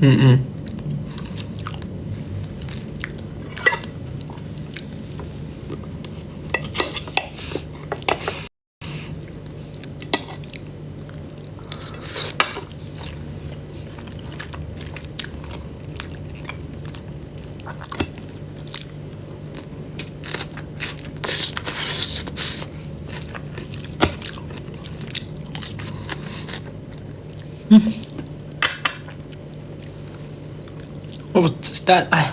Mm-mm. What's that? Ay.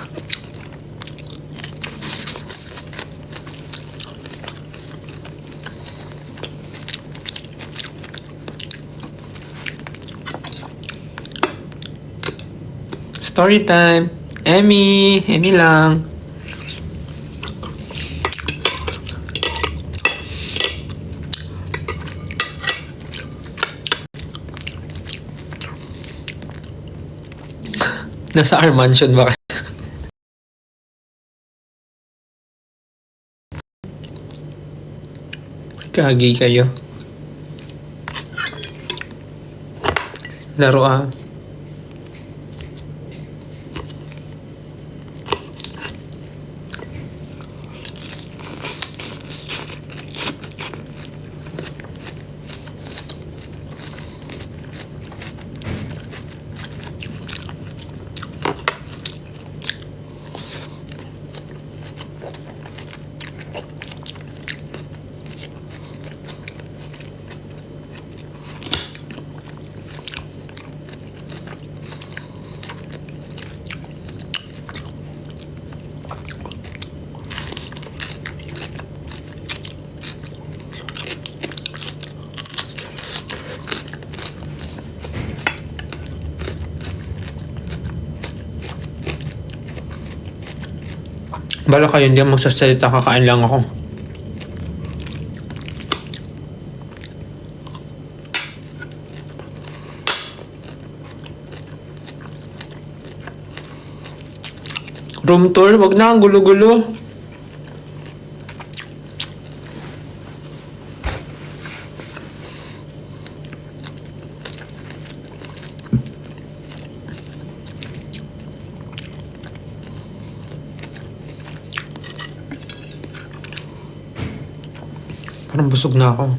Story time. Emmy. Emmy lang. Nasa our mansion ba kayo? Kagi kayo. Laro ah. Bala kayo, hindi ako magsasalita, kakain lang ako. Room tour? Wag na, ang gulo-gulo. Parang busog na ako.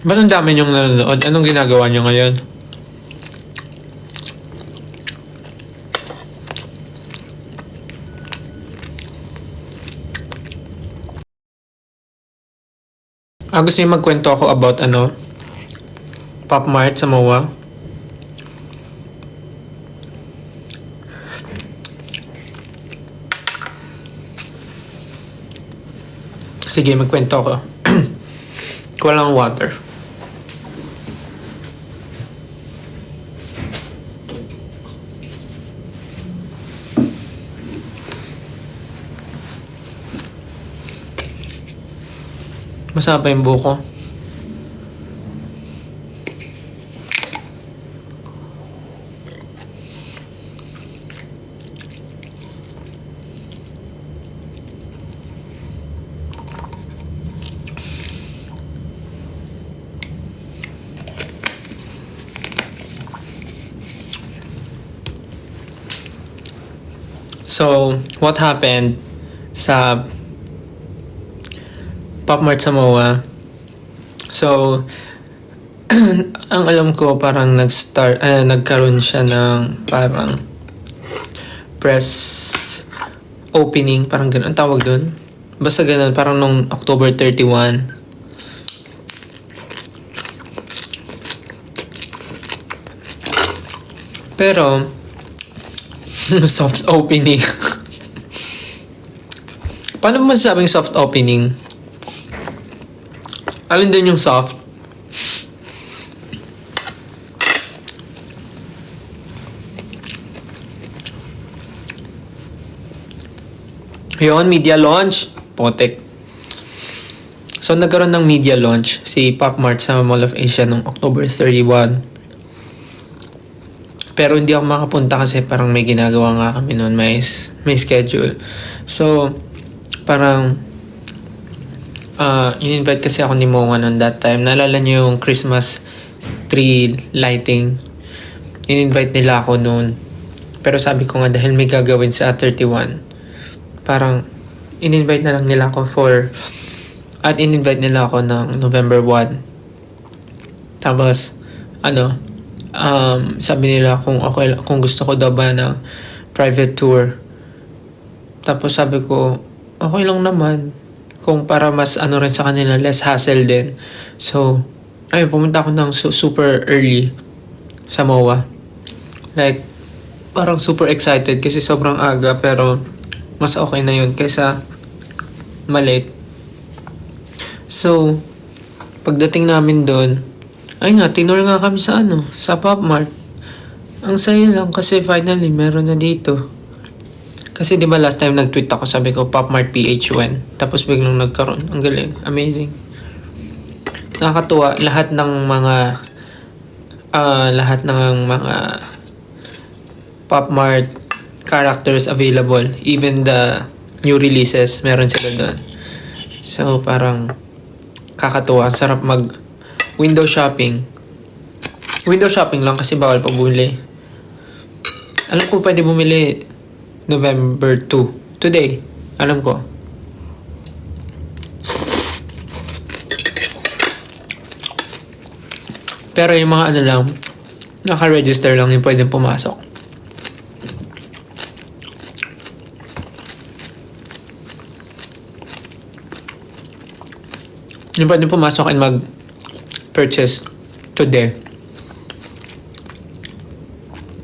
Ba't ang dami niyong nanonood? Anong ginagawa niyo ngayon? Gusto niyo magkwento ako about Pop Mart sa MOA? Sige, magkwento ako. Kuha lang water. Masama pa yung buko. So, what happened sa Pop Mart sa MOA? So, ang alam ko parang nagkaroon siya ng parang press opening, parang ganun. Ang tawag doon? Basta ganun, parang nung October 31. Pero, soft opening. Paano mo masasabing soft opening? Alin doon yung soft? Yun, media launch. Potek. So, nagkaroon ng media launch si Pop Mart sa Mall of Asia noong October 31. Pero hindi ako makapunta kasi parang may ginagawa nga kami noon, may schedule. So, parang in-invite kasi ako ni Monga noon that time. Naalala niyo yung Christmas tree lighting? In-invite nila ako noon. Pero sabi ko nga dahil may gagawin sa 31, parang in-invite na lang nila ako at in-invite nila ako ng November 1. Tapos, sabi nila kung gusto ko daw ba ng private tour. Tapos sabi ko, okay lang naman. Kung para mas rin sa kanila, less hassle din. So, ayun, pumunta ako ng super early sa MOA. Like, parang super excited kasi sobrang aga, pero mas okay na yun kaysa malate. So, pagdating namin doon, ay nga, tinur nga kami sa Pop Mart. Ang saya lang kasi finally meron na dito. Kasi di ba last time nag-tweet ako, sabi ko Pop Mart PH when. Tapos biglang nagkaroon. Ang galing, amazing. Nakakatuwa lahat ng mga Pop Mart characters available, even the new releases, meron sila doon. So parang kakatuwa, ang sarap mag window shopping. Window shopping lang kasi bawal pa bumili. Alam ko pwede bumili November 2. Today. Alam ko. Pero yung mga lang, naka-register lang yung pwede pumasok. Yung pwede pumasok and mag-purchase today.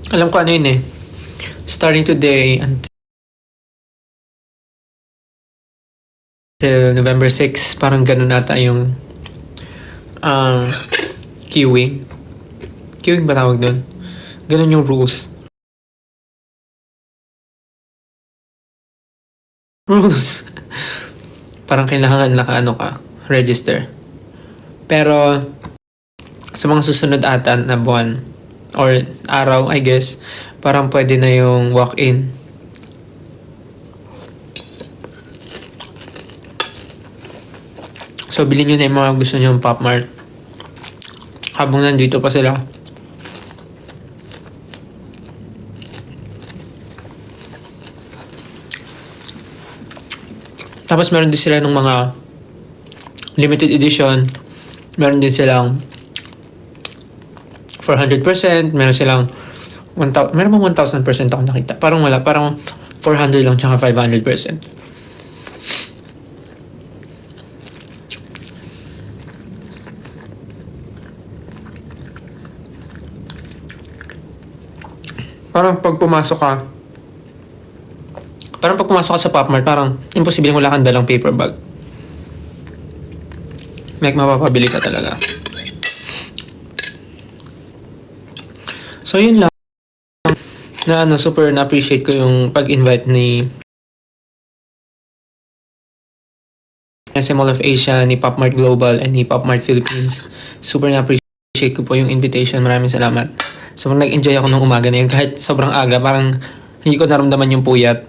Alam ko ano yun eh. Starting today until November 6, parang ganun ata yung queuing. Queuing ba tawag doon? Ganun yung rules. Parang kailangan register. Pero sa mga susunod ata na buwan or araw, I guess, parang pwede na yung walk-in. So, bilhin nyo na yung mga gusto nyo yung Pop Mart habang nandito pa sila. Tapos meron din sila ng mga limited edition. Meron din silang 400%, meron silang 1,000, meron bang 1,000% ako nakita? Parang wala, parang 400 lang tsaka 500%. Parang pag pumasok ka sa Pop Mart, parang imposible wala kang dalang paper bag. May mapapabili ka talaga. So yun lang na super na-appreciate ko yung pag-invite ni sa Mall of Asia, ni Pop Mart Global, and ni Pop Mart Philippines. Super na-appreciate ko po yung invitation. Maraming salamat. Sobrang nag-enjoy ako nung umaga na yun. Kahit sobrang aga, parang hindi ko naramdaman yung puyat.